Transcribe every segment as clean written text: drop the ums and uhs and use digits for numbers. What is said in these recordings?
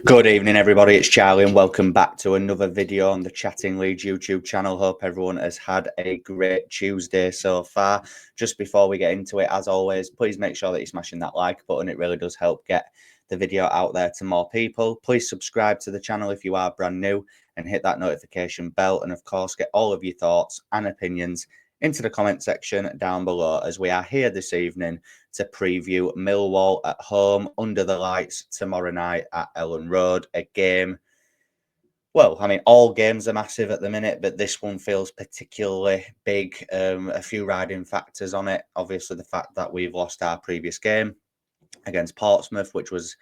Good evening, everybody. It's Charlie, and welcome back to another video on the Chatting Leeds YouTube channel. Hope everyone has had a great Tuesday so far. Just before we get into it, as always, please make sure that you're smashing that like button. It really does help get the video out there to more people. Please subscribe to the channel if you are brand new and hit that notification bell. And of course, get all of your thoughts and opinions into the comment section down below, as we are here this evening to preview Millwall at home under the lights tomorrow night at Elland Road. A game, well, I mean, all games are massive at the minute, but this one feels particularly big. A few riding factors on it. Obviously, the fact that we've lost our previous game against Portsmouth, which was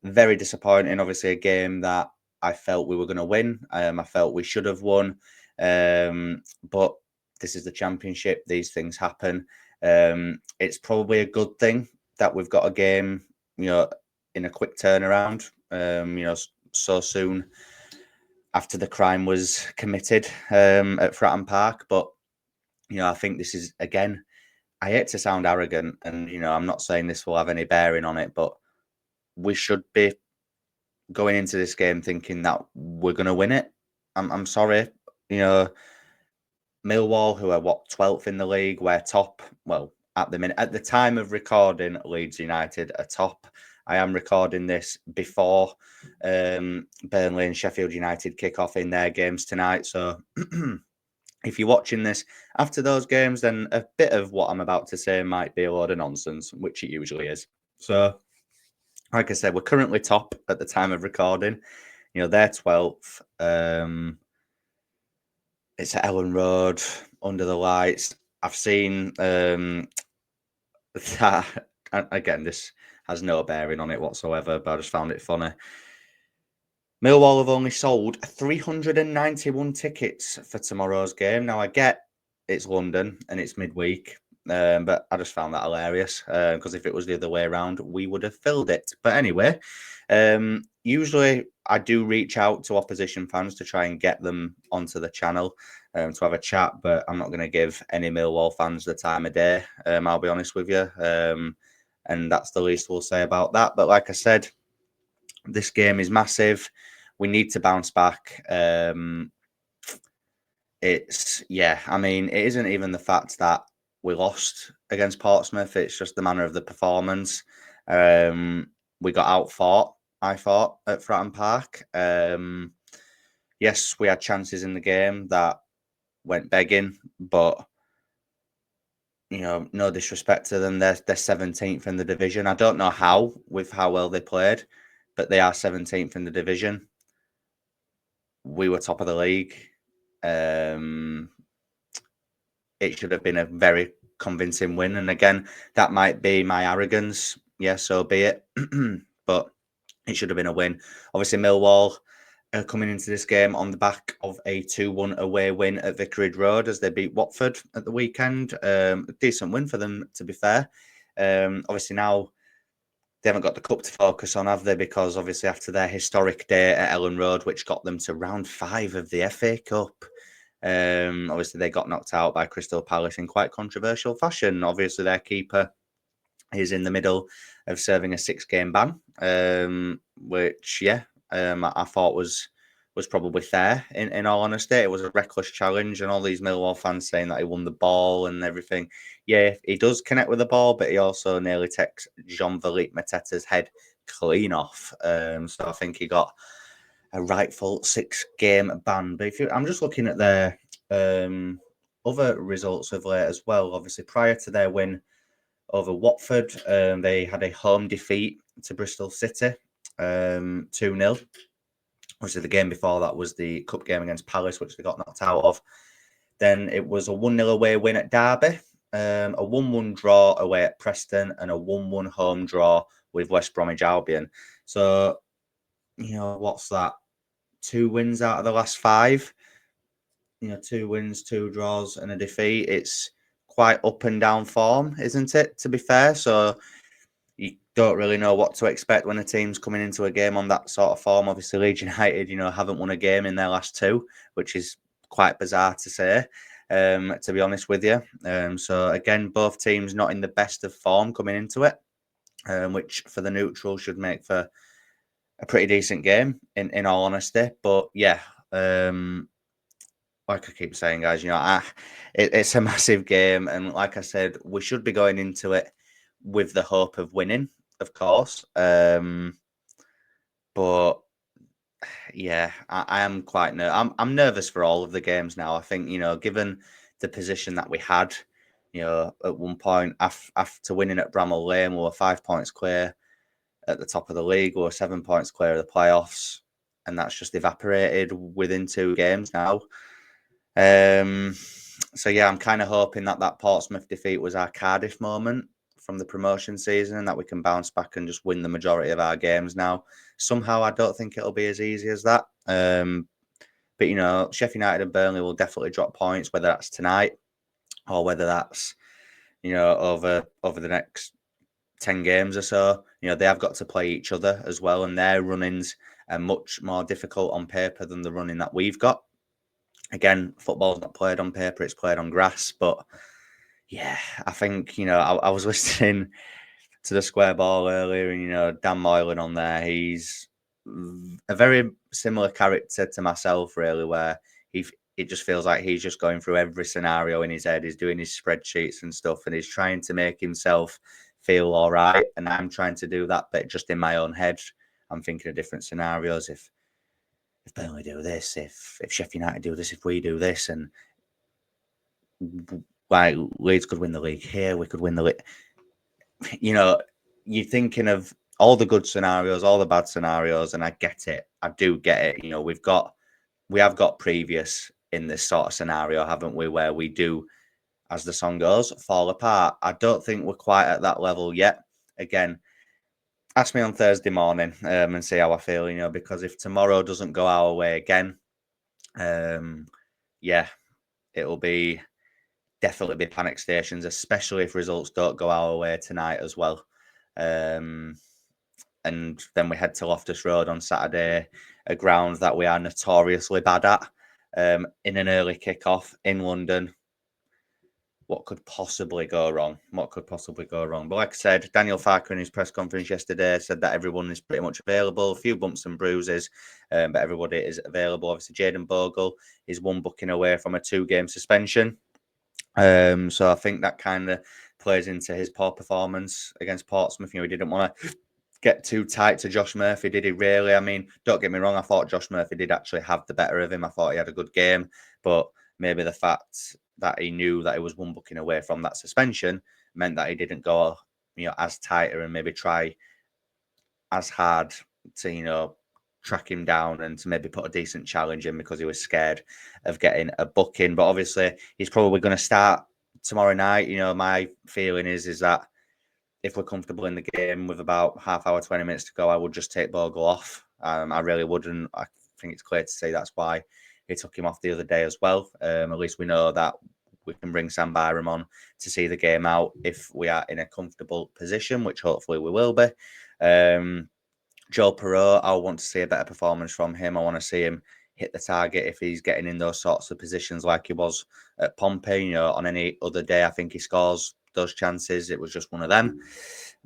very disappointing. Obviously, a game that I felt we were going to win. I felt we should have won. But this is the Championship. These things happen. It's probably a good thing that we've got a game, in a quick turnaround, so soon after the crime was committed at Fratton Park. But, I think this is, again, I hate to sound arrogant, and, I'm not saying this will have any bearing on it, but we should be going into this game thinking that we're going to win it. I'm sorry, Millwall, who are 12th in the league, we're top. Well, at the minute, at the time of recording, Leeds United are top. I am recording this before Burnley and Sheffield United kick off in their games tonight. So if you're watching this after those games, then a bit of what I'm about to say might be a load of nonsense, which it usually is. So, like I said, we're currently top at the time of recording. They're 12th. It's at Elland Road, under the lights. I've seen that, again, this has no bearing on it whatsoever, but I just found it funny. Millwall have only sold 391 tickets for tomorrow's game. Now, I get it's London and it's midweek, but I just found that hilarious, because if it was the other way around, we would have filled it. But anyway, usually I do reach out to opposition fans to try and get them onto the channel to have a chat, but I'm not going to give any Millwall fans the time of day, I'll be honest with you, and that's the least we'll say about that. But like I said, this game is massive. We need to bounce back. I mean, it isn't even the fact that we lost against Portsmouth. It's just the manner of the performance. We got outfought, I thought, at Fratton Park. Yes, we had chances in the game that went begging, but no disrespect to them. They're 17th in the division. I don't know how well they played, but they are 17th in the division. We were top of the league. It should have been a very convincing win. And again, that might be my arrogance. Yeah, so be it. But it should have been a win. Obviously, Millwall are coming into this game on the back of a 2-1 away win at Vicarage Road as they beat Watford at the weekend. A decent win for them, to be fair. Obviously, now they haven't got the cup to focus on, have they? Because obviously after their historic day at Elland Road, which got them to round 5 of the FA Cup, obviously they got knocked out by Crystal Palace in quite controversial fashion. Obviously their keeper is in the middle of serving a 6-game ban, which, I thought was probably fair, in all honesty. It was a reckless challenge, and all these Millwall fans saying that he won the ball and everything. Yeah, he does connect with the ball, but he also nearly takes Jean-Philippe Mateta's head clean off. So I think he got a rightful 6-game ban. But I'm just looking at their other results of late as well. Obviously, prior to their win over Watford, they had a home defeat to Bristol City, 2-0. Obviously, the game before that was the cup game against Palace, which they got knocked out of. Then it was a 1-0 away win at Derby, a 1-1 draw away at Preston, and a 1-1 home draw with West Bromwich Albion. So, what's that? 2 wins out of the last 5. 2 wins, 2 draws, and a defeat. It's quite up and down form, isn't it, to be fair? So you don't really know what to expect when a team's coming into a game on that sort of form. Obviously, Leeds United, haven't won a game in their last 2, which is quite bizarre to say, to be honest with you. So again, both teams not in the best of form coming into it, which for the neutral should make for a pretty decent game, in all honesty. But yeah, like I keep saying, guys, it's a massive game, and like I said, we should be going into it with the hope of winning, of course. But yeah, I am quite I'm nervous for all of the games now. I think given the position that we had, at one point after winning at Bramall Lane, we were 5 points clear at the top of the league. We were 7 points clear of the playoffs, and that's just evaporated within 2 games now. So yeah, I'm kind of hoping that Portsmouth defeat was our Cardiff moment from the promotion season, and that we can bounce back and just win the majority of our games now. Somehow, I don't think it'll be as easy as that. But Sheffield United and Burnley will definitely drop points, whether that's tonight or whether that's over the next 10 games or so. They have got to play each other as well, and their runnings are much more difficult on paper than the running that we've got. Again, football's not played on paper, it's played on grass. But yeah, I think, I was listening to the Square Ball earlier, and, Dan Moylan on there, he's a very similar character to myself, really, where it just feels like he's just going through every scenario in his head. He's doing his spreadsheets and stuff, and he's trying to make himself feel all right. And I'm trying to do that, but just in my own head. I'm thinking of different scenarios. If Burnley do this, if Sheffield United do this, if we do this, and why Leeds could win the league here, we could win the league. You're thinking of all the good scenarios, all the bad scenarios, and I get it. I do get it. We have got previous in this sort of scenario, haven't we, where we do, as the song goes, fall apart. I don't think we're quite at that level yet. Again, ask me on Thursday morning and see how I feel, because if tomorrow doesn't go our way again, yeah, it'll definitely be panic stations, especially if results don't go our way tonight as well. And then we head to Loftus Road on Saturday, a ground that we are notoriously bad at, in an early kickoff in London. What could possibly go wrong? But like I said, Daniel Farke in his press conference yesterday said that everyone is pretty much available. A few bumps and bruises, but everybody is available. Obviously, Jayden Bogle is one booking away from a 2-game suspension. So I think that kind of plays into his poor performance against Portsmouth. He didn't want to get too tight to Josh Murphy, did he really? I mean, don't get me wrong, I thought Josh Murphy did actually have the better of him. I thought he had a good game, but maybe the fact that he knew that he was one booking away from that suspension meant that he didn't go, as tighter and maybe try as hard to, track him down and to maybe put a decent challenge in, because he was scared of getting a booking. But obviously, he's probably going to start tomorrow night. My feeling is that if we're comfortable in the game with about half hour, 20 minutes to go, I would just take Bogle off. I really wouldn't. I think it's clear to say that's why he took him off the other day as well. At least we know that we can bring Sam Byram on to see the game out if we are in a comfortable position, which hopefully we will be. Joe Perreault, I want to see a better performance from him. I want to see him hit the target if he's getting in those sorts of positions like he was at Pompey. On any other day, I think he scores those chances. It was just one of them.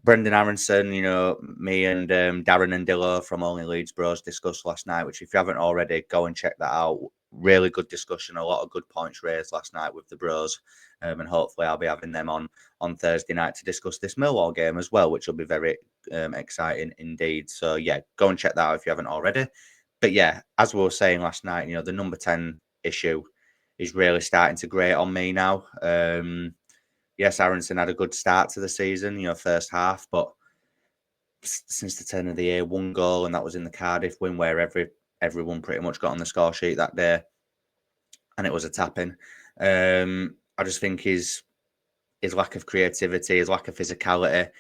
Brendan Aronson, me and Darren and Dillo from Only Leeds Bros discussed last night, which if you haven't already, go and check that out. Really good discussion, a lot of good points raised last night with the bros. And hopefully I'll be having them on Thursday night to discuss this Millwall game as well, which will be very exciting indeed. So yeah, go and check that out if you haven't already. But yeah, as we were saying last night, the number 10 issue is really starting to grate on me now. Yes, Aronson had a good start to the season, first half, but since the turn of the year, 1 goal, and that was in the Cardiff win, where everyone pretty much got on the score sheet that day, and it was a tap-in. I just think his lack of creativity, his lack of physicality,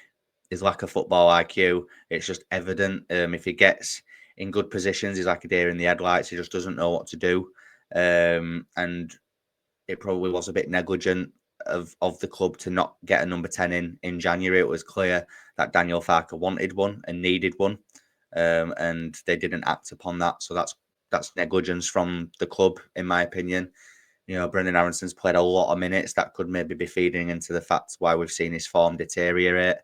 his lack of football IQ, it's just evident. If he gets in good positions, he's like a deer in the headlights. He just doesn't know what to do. And it probably was a bit negligent of the club to not get a number 10 in January. It was clear that Daniel Farke wanted one and needed one, and they didn't act upon that. So that's negligence from the club, in my opinion. Brendan Aronson's played a lot of minutes that could maybe be feeding into the fact why we've seen his form deteriorate.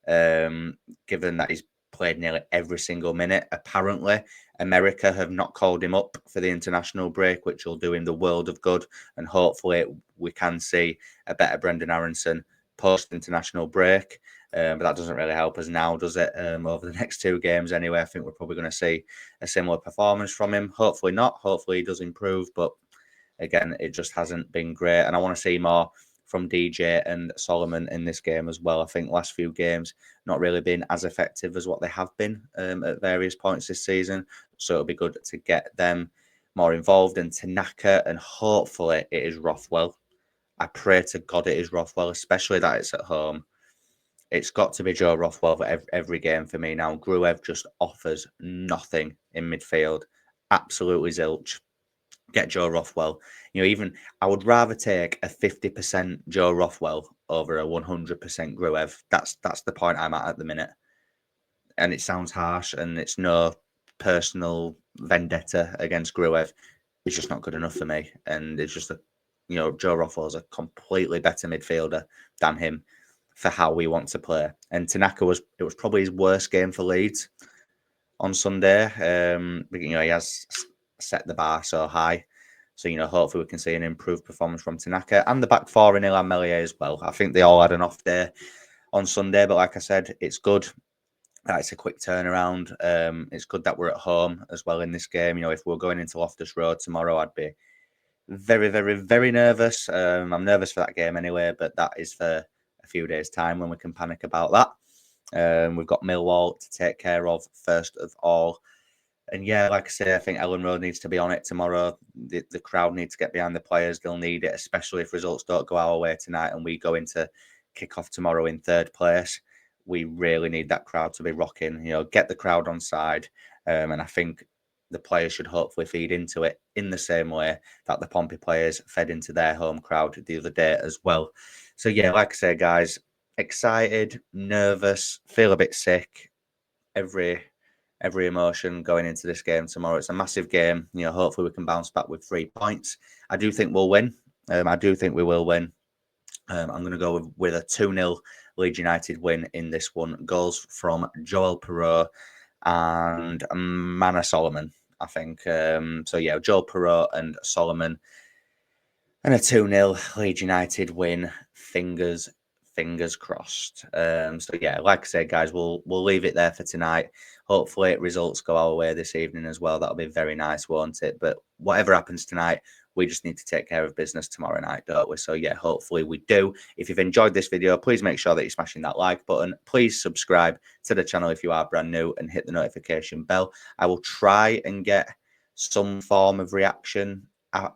Given that he's played nearly every single minute. Apparently, America have not called him up for the international break, which will do him the world of good. And hopefully, we can see a better Brendan Aronson post international break. But that doesn't really help us now, does it? Over the next 2 games, anyway, I think we're probably going to see a similar performance from him. Hopefully not. Hopefully he does improve. But again, it just hasn't been great. And I want to see more from DJ and Solomon in this game as well. I think last few games not really been as effective as what they have been at various points this season. So it'll be good to get them more involved. And Tanaka, and hopefully it is Rothwell. I pray to God it is Rothwell, especially that it's at home. It's got to be Joe Rothwell for every game for me now. Gruev just offers nothing in midfield. Absolutely zilch. Get Joe Rothwell. Even I would rather take a 50% Joe Rothwell over a 100% Gruev. That's the point I'm at the minute. And it sounds harsh, and it's no personal vendetta against Gruev. It's just not good enough for me. And it's just Joe Rothwell's a completely better midfielder than him for how we want to play. And Tanaka was probably his worst game for Leeds on Sunday. He has set the bar so high. So, hopefully we can see an improved performance from Tanaka and the back four in Illan Meslier as well. I think they all had an off day on Sunday, but like I said, it's good that it's a quick turnaround. It's good that we're at home as well in this game. If we're going into Loftus Road tomorrow, I'd be very, very, very nervous. I'm nervous for that game anyway, but that is for a few days' time when we can panic about that. We've got Millwall to take care of first of all. And yeah, like I say, I think Elland Road needs to be on it tomorrow. The crowd needs to get behind the players. They'll need it, especially if results don't go our way tonight and we go into kick-off tomorrow in 3rd place. We really need that crowd to be rocking. Get the crowd on side. And I think the players should hopefully feed into it in the same way that the Pompey players fed into their home crowd the other day as well. So yeah, like I say, guys, excited, nervous, feel a bit sick. Every emotion going into this game tomorrow. It's a massive game. Hopefully we can bounce back with 3 points. I do think we'll win. I do think we will win. I'm going to go with a 2-0 Leeds United win in this one. Goals from Joel Perreault and Mana Solomon, I think. So yeah, Joel Perreault and Solomon. And a 2-0 Leeds United win. Fingers crossed. So yeah, like I said, guys, we'll leave it there for tonight. Hopefully results go our way this evening as well. That'll be very nice, won't it? But whatever happens tonight, we just need to take care of business tomorrow night, don't we? So yeah, hopefully we do. If you've enjoyed this video, please make sure that you're smashing that like button. Please subscribe to the channel if you are brand new and hit the notification bell. I will try and get some form of reaction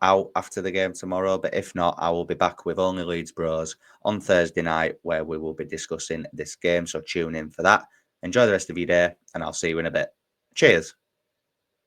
out after the game tomorrow, but if not, I will be back with Only Leeds Bros on Thursday night where we will be discussing this game, so tune in for that. Enjoy the rest of your day and I'll see you in a bit. Cheers.